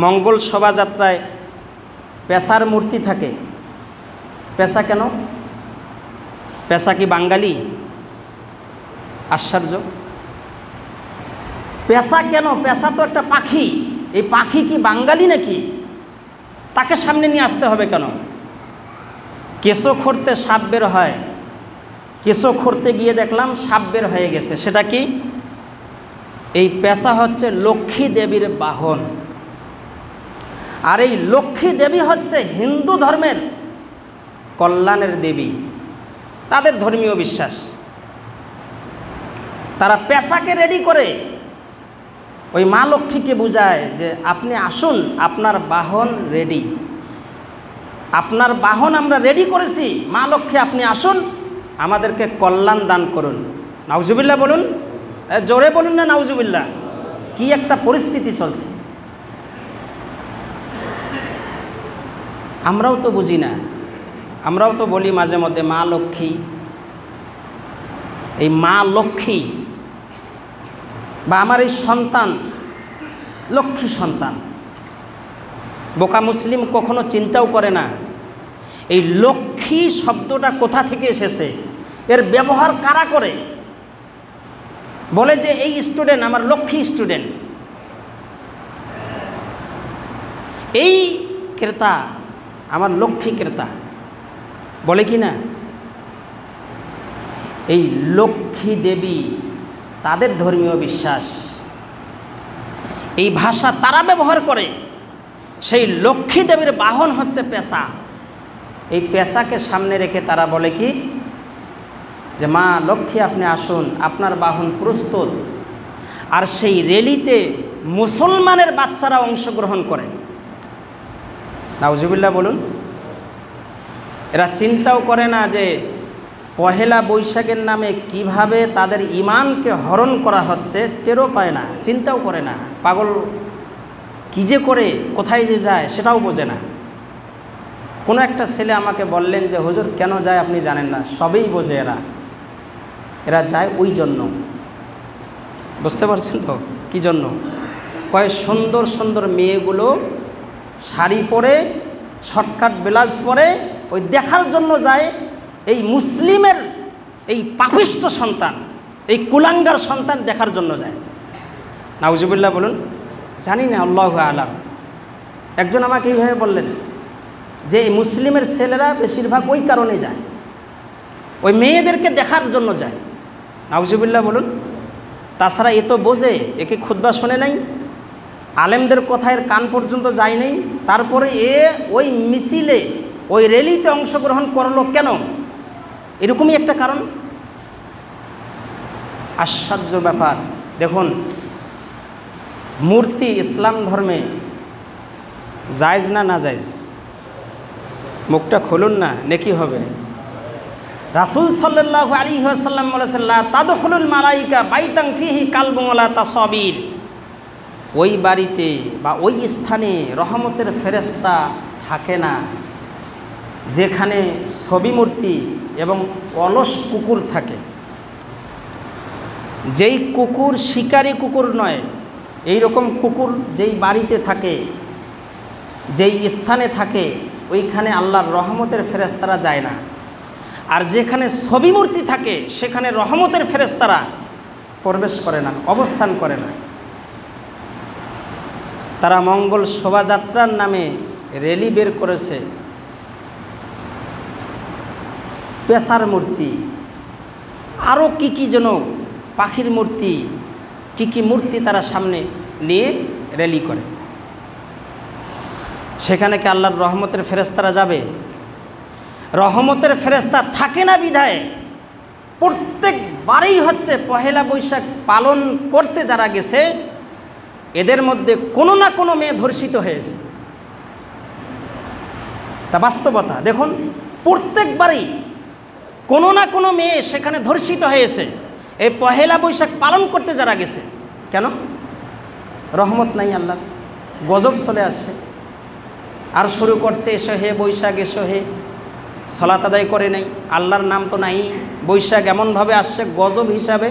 মঙ্গল শোভাযাত্রায় পেশার মূর্তি থাকে। পেশা কেন? পেশা কি বাঙালি? আশ্চর্য। পেশা কেন? পেশা তো একটা পাখি। এই পাখি কি বাঙালি নাকি? তাকে সামনে নিয়ে আসতে হবে কেন? কেশো খরতে সাপ বের হয়, কেশো খরতে গিয়ে দেখলাম সাপ বের হয়ে গেছে। সেটা কি? এই পেশা হচ্ছে লক্ষ্মী দেবীর বাহন। আর এই লক্ষ্মী দেবী হচ্ছে হিন্দু ধর্মের কল্যাণের দেবী, তাদের ধর্মীয় বিশ্বাস। তারা পেশাকে রেডি করে ওই মা লক্ষ্মীকে বোঝায় যে আপনি আসুন, আপনার বাহন রেডি, আপনার বাহন আমরা রেডি করেছি, মা লক্ষ্মী আপনি আসুন, আমাদেরকে কল্যাণ দান করুন। নাউজুবিল্লাহ বলুন, জোরে বলুন না নাউজুবিল্লাহ। কি একটা পরিস্থিতি চলছে, আমরাও তো বুঝি না। আমরাও তো বলি মাঝে মধ্যে মা লক্ষ্মী। এই মা লক্ষ্মী বা আমার এই সন্তান লক্ষ্মী সন্তান, বোকা মুসলিম কখনো চিন্তাও করে না এই লক্ষ্মী শব্দটা কোথা থেকে এসেছে, এর ব্যবহার কারা করে। বলে যে এই স্টুডেন্ট আমার লক্ষ্মী স্টুডেন্ট, এই ক্রেতা আমার লক্ষ্মী ক্রেতা, বলে কি না? এই লক্ষ্মী দেবী তাদের ধর্মীয় বিশ্বাস, এই ভাষা তারা ব্যবহার করে। সেই লক্ষ্মী দেবীর বাহন হচ্ছে পেশা। এই পেশাকে সামনে রেখে তারা বলে কি যে মা লক্ষ্মী আপনি আসুন, আপনার বাহন প্রস্তুত। আর সেই র্যালিতে মুসলমানের বাচ্চারা অংশগ্রহণ করে। নাউজুবিল্লাহ বলুন। এরা চিন্তাও করে না যে পহেলা বৈশাখের নামে কিভাবে তাদের ঈমানকে হরণ করা হচ্ছে, টেরও পায় না, চিন্তাও করে না। পাগল কী যে করে, কোথায় যে যায় সেটাও বোঝে না। কোনো একটা ছেলে আমাকে বললেন যে হুজুর কেন যায় আপনি জানেন না? সবই বোঝে এরা, এরা যায় ওই জন্য। বুঝতে পারছেন তো কী জন্য? কয় সুন্দর সুন্দর মেয়েগুলো শাড়ি পরে শর্টকাট ব্লাউজ পরে ওই দেখার জন্য যায়। এই মুসলিমের এই পাপিষ্ঠ সন্তান, এই কুলাঙ্গার সন্তান দেখার জন্য যায়। নাউজুবিল্লাহ বলুন। জানি না, আল্লাহু আলাম। একজন আমাকে এইভাবে বললেন যে এই মুসলিমের ছেলেরা বেশিরভাগ ওই কারণে যায়, ওই মেয়েদেরকে দেখার জন্য যায়। নাউজুবিল্লাহ বলুন। তাছাড়া এ তো বোঝে, একে খুতবা শোনে নাই, আলেমদের কথা এর কান পর্যন্ত যায় নাই, তারপরে এ ওই মিছিলে ওই র্যালিতে অংশগ্রহণ করলো কেন? এরকমই একটা কারণ। আশ্চর্য ব্যাপার। দেখুন, মূর্তি ইসলাম ধর্মে জায়েজ না না জায়েজ? মুখটা খুলুন না, নেকি হবে। রাসূল সাল্লাল্লাহু আলাইহি ওয়াসাল্লাম বলেছেন লা তাদখুলুল মালাইকা বাইতান ফিহি কালবুন ওয়ালা তাসাবির। ওই বাড়িতে বা ওই স্থানে রহমতের ফেরেশতা থাকে না যেখানে ছবি মূর্তি এবং অলস কুকুর থাকে। যেই কুকুর শিকারী কুকুর নয়, এই রকম কুকুর যেই বাড়িতে থাকে, যেই স্থানে থাকে, ওইখানে আল্লাহর রহমতের ফেরেশতারা যায় না। আর যেখানে ছবি মূর্তি থাকে সেখানে রহমতের ফেরেশতারা প্রবেশ করে না, অবস্থান করে না। তারা মঙ্গল শোভাযাত্রার নামে র্যালি বের করেছে, পেশার মূর্তি, আরও কি কি যেন পাখির মূর্তি, কি কি মূর্তি তারা সামনে নিয়ে র্যালি করে। সেখানে কি আল্লাহর রহমতের ফেরেশতারা যাবে? রহমতের ফেরেশতা থাকে না বিধায় প্রত্যেকবারেই হচ্ছে পহেলা বৈশাখ পালন করতে যারা গেছে এদের মধ্যে কোনো না কোনো মেয়ে ধর্ষিত হয়েছে। তা বাস্তবতা দেখুন, প্রত্যেকবারই কোনো না কোনো মেয়ে সেখানে ধর্ষিত হয়েছে এই পহেলা বৈশাখ পালন করতে যারা গেছে। কেন? রহমত নাই, আল্লাহ গজব চলে আসছে। আর শুরু করছে এসো হে বৈশাখ এসো হে, সালাত আদায় করে নাই, আল্লাহর নাম তো নাই। বৈশাখ এমনভাবে আসছে গজব হিসাবে।